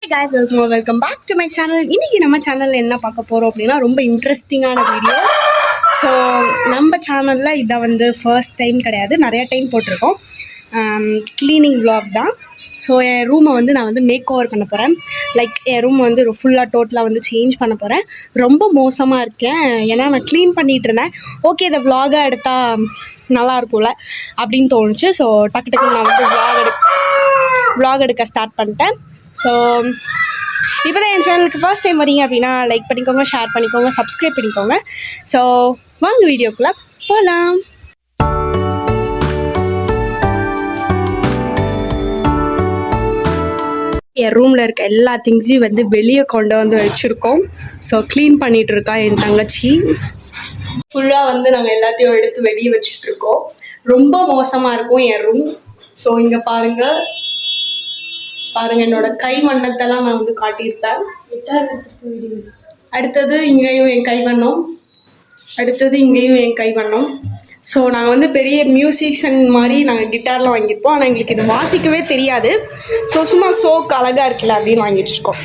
guys, welcome back to my channel. இன்னைக்கு நம்ம சேனல்ல என்ன பார்க்க போறோம் அப்படின்னா ரொம்ப இன்ட்ரெஸ்டிங்கான வீடியோ. ஸோ நம்ம சேனல்ல இதை வந்து ஃபர்ஸ்ட் டைம் கிடையாது, நிறைய டைம் போட்டிருக்கோம். க்ளீனிங் vlog தான். ஸோ என் ரூமை வந்து நான் வந்து மேக் ஓவர் பண்ண போகிறேன். லைக் என் ரூம் வந்து ஃபுல்லாக டோட்டலாக வந்து சேஞ்ச் பண்ண போகிறேன். ரொம்ப மோசமாக இருக்கேன், ஏன்னா நான் க்ளீன் பண்ணிகிட்டு இருந்தேன். ஓகே, இதை vlog-ஆக எடுத்தால் நல்லா இருக்கும்ல அப்படின்னு தோணுச்சு. ஸோ டக்கு நான் வந்து vlog எடுக்க ஸ்டார்ட் பண்ணிட்டேன். ஸோ இப்போ தான் என் சேனலுக்கு ஃபர்ஸ்ட் டைம் வரீங்க அப்படின்னா லைக் பண்ணிக்கோங்க, ஷேர் பண்ணிக்கோங்க, சப்ஸ்கிரைப் பண்ணிக்கோங்க. ஸோ வாங்க வீடியோக்குள்ளே போகலாம். என் ரூமில் இருக்க எல்லா திங்ஸையும் வந்து வெளியே கொண்டு வந்து வச்சுருக்கோம். ஸோ க்ளீன் பண்ணிகிட்ருக்கா என் தங்கச்சி. ஃபுல்லாக வந்து நாங்கள் எல்லாத்தையும் எடுத்து வெளியே வச்சுட்ருக்கோம். ரொம்ப மோசமாக இருக்கும் என் ரூம். ஸோ இங்கே பாருங்கள் என்னோட கை வண்ணத்தெல்லாம் நான் வந்து காட்டியிருப்பேன். அடுத்தது இங்கேயும் என் கை வண்ணம், அடுத்தது இங்கேயும் என் கை வண்ணம். ஸோ நாங்கள் வந்து பெரிய மியூசிஷியன் மாதிரி நாங்கள் கிட்டார்லாம் வாங்கியிருப்போம். ஆனால் எங்களுக்கு இது வாசிக்கவே தெரியாது. ஸோ சும்மா ஷோக்கு அழகாக இருக்குல்ல அப்படின்னு வாங்கி வச்சுருக்கோம்.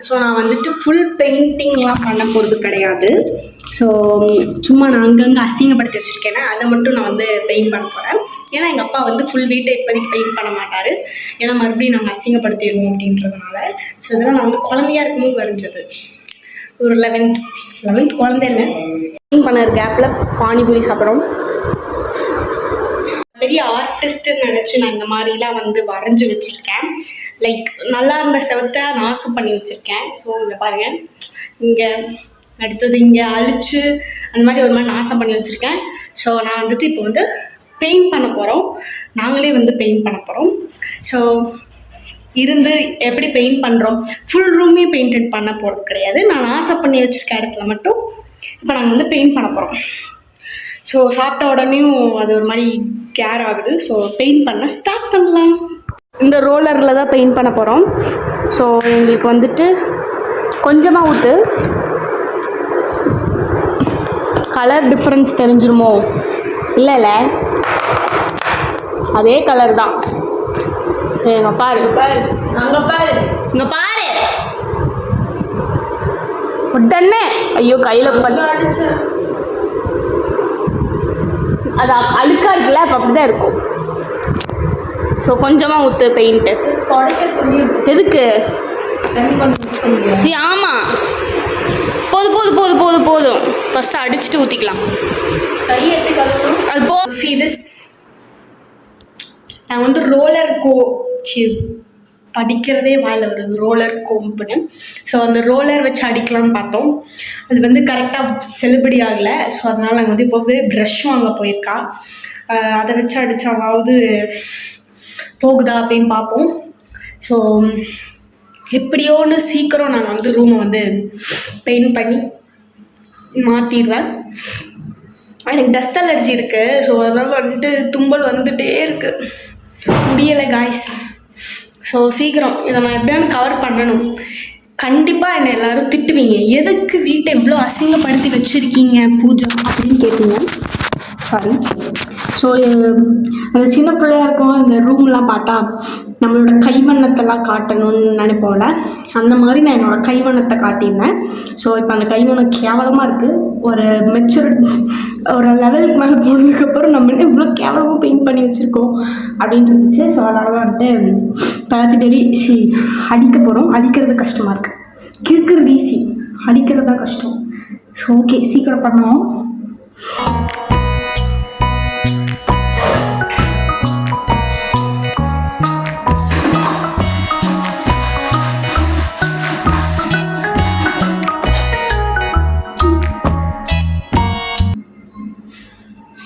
ஸோ நான் வந்துட்டு ஃபுல் பெயிண்டிங்லாம் பண்ண போகிறது கிடையாது. ஸோ சும்மா நான் அங்கங்கே அசிங்கப்படுத்தி வச்சுருக்கேன்னா அதை மட்டும் நான் வந்து பெயிண்ட் பண்ண போகிறேன். ஏன்னா எங்கள் அப்பா வந்து ஃபுல் வீட்டை இப்போதைக்கு பெயிண்ட் பண்ண மாட்டார், ஏன்னா மறுபடியும் நாங்கள் அசிங்கப்படுத்திடுவோம் அப்படின்றதுனால. ஸோ இதெல்லாம் நான் வந்து குழந்தையாக இருக்கும்போது வரைஞ்சது. ஒரு 11th குழந்தை இல்லை, பெயிண்ட் பண்ண கேப்பில் பானிபூரி சாப்பிட்றோம். பெரிய ஆர்டிஸ்ட்டுன்னு நினச்சி நான் இந்த மாதிரிலாம் வந்து வரைஞ்சி வச்சுருக்கேன். லைக் நல்லா இருந்த செவத்தை நாசம் பண்ணி வச்சுருக்கேன். ஸோ இங்கே பாருங்கள், இங்கே அடுத்தது இங்கே அழிச்சு அந்த மாதிரி ஒரு மாதிரி நாசம் பண்ணி வச்சுருக்கேன். ஸோ நான் வந்துட்டு இப்போ வந்து பெயிண்ட் பண்ண போகிறோம், நாங்களே வந்து பெயிண்ட் பண்ண போகிறோம். ஸோ இருந்து எப்படி பெயிண்ட் பண்ணுறோம், ஃபுல் ரூமே பெயிண்டட் பண்ண போகிறது கிடையாது. நான் நாசம் பண்ணி வச்சுருக்க இடத்துல மட்டும் இப்போ நாங்கள் வந்து பெயிண்ட் பண்ண போகிறோம். ஸோ சாப்பிட்ட உடனேயும் அது ஒரு மாதிரி கேர் ஆகுது. ஸோ பெயிண்ட் பண்ண ஸ்டார்ட் பண்ணலாம். இந்த ரோலரில் தான் பெயிண்ட் பண்ண போகிறோம். ஸோ எங்களுக்கு வந்துட்டு கொஞ்சமாக ஊற்று, கலர் டிஃப்ரென்ஸ் தெரிஞ்சிருமோ? இல்லைல்ல, அதே கலர் தான். எங்க பாரு அங்கே பாரு, இங்கே பாரு உடனே. ஐயோ கையில் பண்ணி அது அழுக்கா இருக்குல்ல, அப்போ அப்படி தான் இருக்கும். ஸோ கொஞ்சமாக ஊற்று பெயிண்ட்டு. எதுக்கு? ஆமாம், போதும். ஃபஸ்ட்டு அடிச்சுட்டு ஊற்றிக்கலாம். அது போ. See this, நான் வந்து ரோலர் படிக்கிறதே வாயில் வருது, ரோலர் கோம்புன்னு. ஸோ அந்த ரோலர் வச்சு அடிக்கலாம்னு பார்த்தோம், அது வந்து கரெக்டாக செல்லுபடி ஆகலை. ஸோ அதனால் நாங்கள் வந்து இப்போவே ப்ரஷ் வாங்க போயிருக்கா, அதை வச்சு அடித்தாவது போகுதா அப்படின்னு பார்ப்போம். ஸோ எப்படியோன்னு சீக்கிரம் நான் வந்து ரூமை வந்து பெயிண்ட் பண்ணி மாற்றிடுவேன். எனக்கு டஸ்ட் அலர்ஜி இருக்குது. ஸோ அதனால் வந்துட்டு தும்பல் வந்துகிட்டே இருக்குது, முடியலை காய்ஸ். ஸோ சீக்கிரம் இதை நான் எப்படியானு கவர் பண்ணணும். கண்டிப்பாக என்னை எல்லோரும் திட்டுவீங்க, எதுக்கு வீட்டை இவ்வளோ அசிங்கப்படுத்தி வச்சுருக்கீங்க பூஜா அப்படின்னு கேட்பீங்க. சாரி. ஸோ அந்த சின்ன பிள்ளையா இருக்கும், இந்த ரூம்லாம் பார்த்தா நம்மளோட கைவண்ணத்தெல்லாம் காட்டணும்னு நினைப்போம்ல, அந்த மாதிரி நான் என்னோடய கைவண்ணத்தை காட்டியிருந்தேன். ஸோ இப்போ அந்த கைவண்ணம் கேவலமாக இருக்குது. ஒரு ஒரு லெவலுக்கு மேலே போனதுக்கப்புறம் நம்ம என்ன இவ்வளோ கேவலமாக பெயிண்ட் பண்ணி வச்சுருக்கோம் அப்படின்னு சொல்லிச்சு. ஸோ அதனால வந்துட்டு பழத்திட்டடி அடிக்க போகிறோம். அடிக்கிறது கஷ்டமாக இருக்குது, கிறுக்கிறது ஈஸி, அடிக்கிறது தான் கஷ்டம். ஸோ ஓகே, சீக்கிரம் பண்ணுவோம்.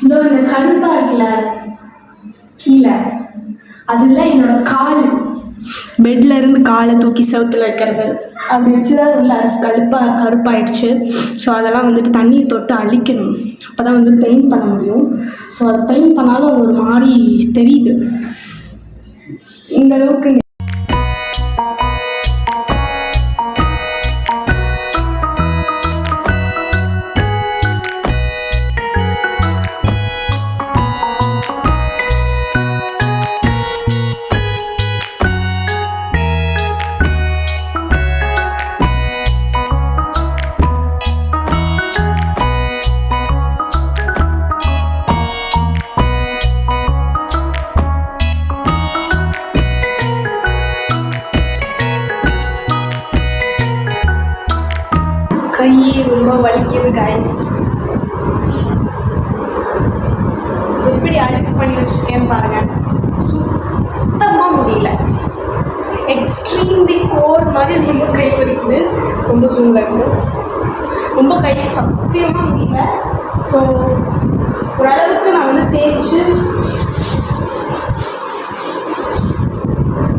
இந்த கருப்பா இருக்குல்ல கீழே, அதுல என்னோட கால் பெட்ல இருந்து காலை தூக்கி செவுத்துல வைக்கிறது அப்படி வச்சுதான் உள்ள கருப்பாயிடுச்சு. ஸோ அதெல்லாம் வந்துட்டு தண்ணியை தொட்டு அழிக்கணும், அப்போதான் வந்து பெயிண்ட் பண்ண முடியும். ஸோ அதை பெயிண்ட் பண்ணாலும் ஒரு மாதிரி தெரியுது. இந்த அளவுக்கு கை ரொம்ப வலிக்குது கைஸ். எப்படி அழுக்கு பண்ணி வச்சுருக்கேன்னு பாருங்க, சுத்தமாக முடியல. எக்ஸ்ட்ரீம்லி கோர் மாதிரி ரொம்ப கை வலிக்குது, ரொம்ப சூடாக இருக்குது, ரொம்ப கை சத்தியமாக முடியல. ஸோ ஓரளவுக்கு நான் வந்து தேய்ச்சி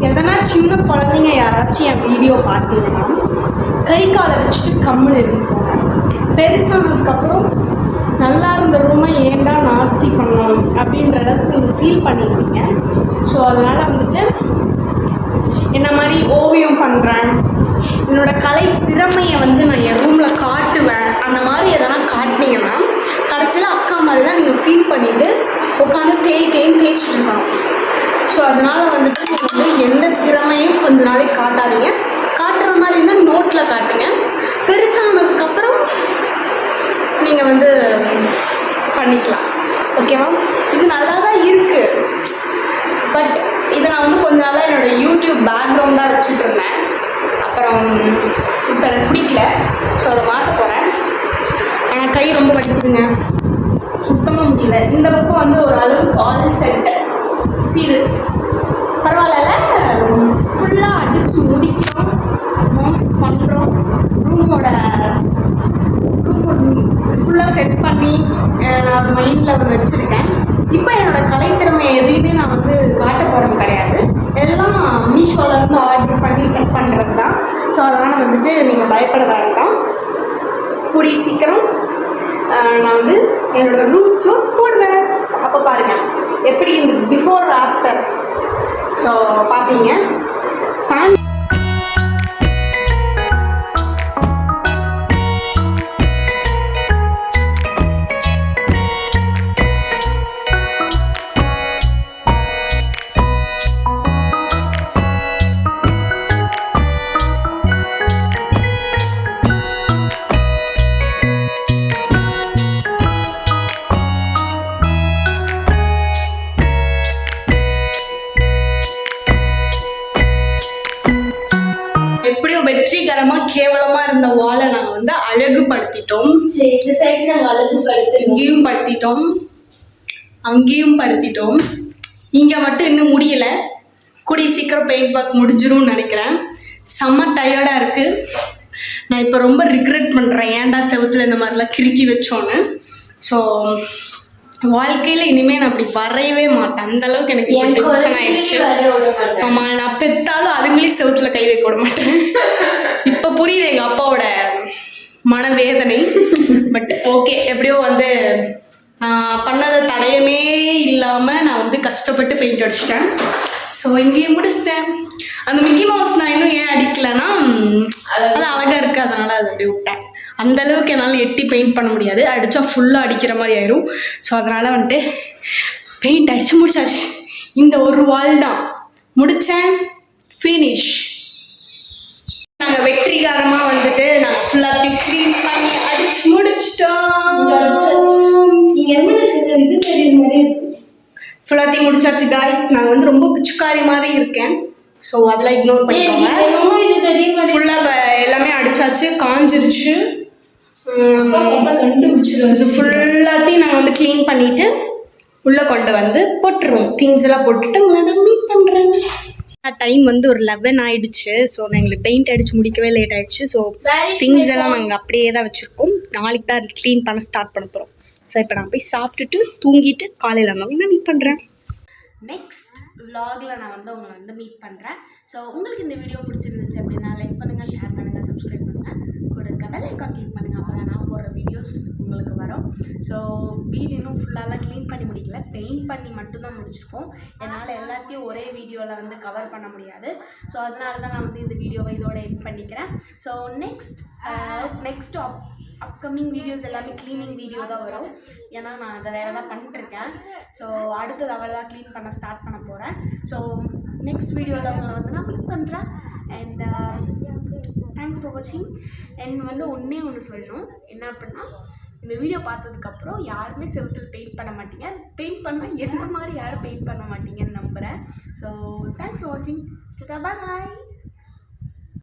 எதனா சின்ன குழந்தைங்க யாராச்சும் என் வீடியோ பார்த்தீங்கன்னா கை காலை வச்சுட்டு கம்முன்னு இருந்துக்கோங்க. பெருசானதுக்கப்புறம் நல்லா இருந்த ரூமை ஏன்டா நாஸ்தி பண்ணோம் அப்படின்ற அளவுக்கு நீங்கள் ஃபீல் பண்ணிடுவீங்க. ஸோ அதனால் வந்துட்டு என்ன மாதிரி ஓவியம் பண்ணுறேன், என்னோடய கலை திறமையை வந்து நான் என் ரூமில் காட்டுவேன், அந்த மாதிரி எதனா காட்டினீங்கன்னா கடைசியில் அக்கா மாதிரி தான் நீங்கள் ஃபீல் பண்ணிவிட்டு உட்காந்து தேய்ச்சிட்டு இருக்கணும். ஸோ அதனால் வந்துட்டு நீங்கள் வந்து எந்த திறமையும் கொஞ்ச நாளைக்கு காட்டாதீங்க. காட்டுற மாதிரி இருந்தால் நோட்டில் காட்டுங்க. பெருசானதுக்கப்புறம் நீங்கள் வந்து பண்ணிக்கலாம். ஓகேவா? இது நல்லா தான் இருக்குது, பட் இதை நான் வந்து கொஞ்ச நாளாக என்னோடய யூடியூப் பேக்ரவுண்டாக வச்சுட்டு இருந்தேன். அப்புறம் இப்போ எனக்கு பிடிக்கல, ஸோ அதை மாற்ற போகிறேன். ஆனால் கை ரொம்ப வலிக்குதுங்க, சுத்தமாக முடியல. இந்த பக்கம் வந்து ஒரு அளவுக்கு ஆல் செட்டு சீரியஸ் பரவாயில்ல, ஃபுல்லாக அடித்து முடிக்கிறோம், மாஸ் பண்ணுறோம். ரூம் ஃபுல்லாக செட் பண்ணி நான் மைண்டில் வச்சுருக்கேன். இப்போ என்னோடய கலைத்திறமை எதையுமே நான் வந்து காட்ட போகிறது கிடையாது, எல்லாம் மீஷோலேருந்து ஆர்டர் பண்ணி செட் பண்ணுறது தான். ஸோ அதனால் வந்துட்டு நீங்கள் பயப்பட வேண்டாம். கூடிய சீக்கிரம் நான் வந்து என்னோடய ரூம் டூர் போடுவேன். அப்போ பாருங்கள் எப்படி இந்த பிஃபோர் ஆஃப்டர் ஸோ பார்ப்பீங்க. எப்படியோ வெற்றிகரமாக கேவலமாக இருந்த வாழை நாங்கள் வந்து அழகுபடுத்திட்டோம். சரி, இந்த சைடு நாங்கள் அழகுபடுத்தி இங்கேயும் படுத்திட்டோம், அங்கேயும் படுத்திட்டோம். இங்கே மட்டும் இன்னும் முடியலை, கூடிய சீக்கிரம் பெயிண்ட் ஒர்க் முடிஞ்சிரும்னு நினைக்கிறேன். செம்ம டயர்டாக இருக்குது. நான் இப்போ ரொம்ப ரிக்ரெட் பண்ணுறேன், ஏன்டா செவுத்தில் இந்த மாதிரிலாம் கிறுக்கி வச்சோன்னு. ஸோ வாழ்க்கையில் இனிமேல் நான் அப்படி வரையவே மாட்டேன். அந்த அளவுக்கு எனக்கு டென்ஷன் ஆயிடுச்சு. ஆமாம், நான் பெற்றாலும் அதுங்களையும் செவுத்துல கை வைக்க விட மாட்டேன். இப்போ புரியுது எங்கள் அப்பாவோட மனவேதனை. பட் ஓகே, எப்படியோ வந்து நான் பண்ணதை தடையமே இல்லாமல் நான் வந்து கஷ்டப்பட்டு பெயிண்ட் அடிச்சிட்டேன். ஸோ இங்கேயே முடிச்சிட்டேன். அந்த மிக்கி மவுஸ் நான் இன்னும் ஏன் அடிக்கலைன்னா அது அழகாக இருக்குது, அதனால் அதை அப்படியே விட்டேன். அந்த அளவுக்கு என்னால் எட்டி பெயிண்ட் பண்ண முடியாது, அடித்தா ஃபுல்லாக அடிக்கிற மாதிரி ஆயிரும். ஸோ அதனால் வந்துட்டு பெயிண்ட் அடித்து முடிச்சாச்சு. இந்த ஒரு வால் தான் முடித்தேன், ஃபினிஷ். நாங்கள் வெற்றிகரமாக வந்துட்டு நாங்கள் ஃபுல்லாக க்ளீன் பண்ணி அடிச்சு முடிச்சிட்டோம். இது தெரியுற மாதிரி ஃபுல்லாத்தையும் முடிச்சாச்சு காய்ஸ். நான் வந்து ரொம்ப பிச்சுக்காரி மாதிரி இருக்கேன், ஸோ அதெல்லாம் இக்னோர் பண்ணிக்கோங்க. ஃபுல்லாக எல்லாமே அடிச்சாச்சு, காஞ்சிருச்சு. ஃபுல்லாத்தையும் நாங்கள் வந்து க்ளீன் பண்ணிவிட்டு உள்ளே கொண்டு வந்து போட்டுருவோம். திங்ஸ் எல்லாம் போட்டுட்டு உங்களை நான் மீட் பண்ணுறேன். டைம் வந்து ஒரு 11 ஆகிடுச்சு. ஸோ நான் எங்களுக்கு பெயிண்ட் அடித்து முடிக்கவே லேட் ஆகிடுச்சு. ஸோ திங்ஸ் எல்லாம் நாங்கள் அப்படியே தான் வச்சுருக்கோம். நாளைக்கு தான் க்ளீன் பண்ண ஸ்டார்ட் பண்ண போகிறோம். ஸோ இப்போ நான் போய் சாப்பிட்டுட்டு தூங்கிட்டு காலையில் வந்தவங்க நான் மீட் பண்ணுறேன். நெக்ஸ்ட் vlogல நான் வந்து உங்களை வந்து மீட் பண்ணுறேன். ஸோ உங்களுக்கு இந்த வீடியோ பிடிச்சிருந்துச்சு அப்படின்னா லைக் பண்ணுங்கள், ஷேர் பண்ணுங்கள், சப்ஸ்கிரைப் பண்ணுங்கள், கூட இருக்க பெல் ஐகான் கிளிக் பண்ணுங்கள். அப்போ நான் போடுற வீடியோஸ் உங்களுக்கு வரும். ஸோ வீடு இன்னும் ஃபுல்லாலாம் க்ளீன் பண்ணி முடிக்கல, பெயிண்ட் பண்ணி மட்டும்தான் முடிச்சிருக்கோம். என்னால் எல்லாத்தையும் ஒரே வீடியோவில் வந்து கவர் பண்ண முடியாது. ஸோ அதனால தான் நான் வந்து இந்த வீடியோவை இதோட எண்ட் பண்ணிக்கிறேன். ஸோ நெக்ஸ்ட் அப்கமிங் வீடியோஸ் எல்லாமே க்ளீனிங் வீடியோ தான் வரும். ஏன்னா நான் அதை வேறு தான் பண்ணிட்டுருக்கேன். ஸோ அடுத்தது அவள் தான் க்ளீன் பண்ண ஸ்டார்ட் பண்ண போகிறேன். ஸோ நெக்ஸ்ட் வீடியோவில் உங்களை வந்து நான் மீட் பண்ணுறேன். அண்ட் தேங்க்ஸ் ஃபார் வாட்சிங். அண்ட் வந்து ஒன்று சொல்லணும், என்ன அப்படின்னா, இந்த வீடியோ பார்த்ததுக்கப்புறம் யாருமே செவுத்தில் பெயிண்ட் பண்ண மாட்டீங்க. பெயிண்ட் பண்ணால் என்ன மாதிரி யாரும் பெயிண்ட் பண்ண மாட்டீங்கன்னு நம்புகிறேன். ஸோ தேங்க்ஸ் ஃபார் வாட்சிங். பாய்.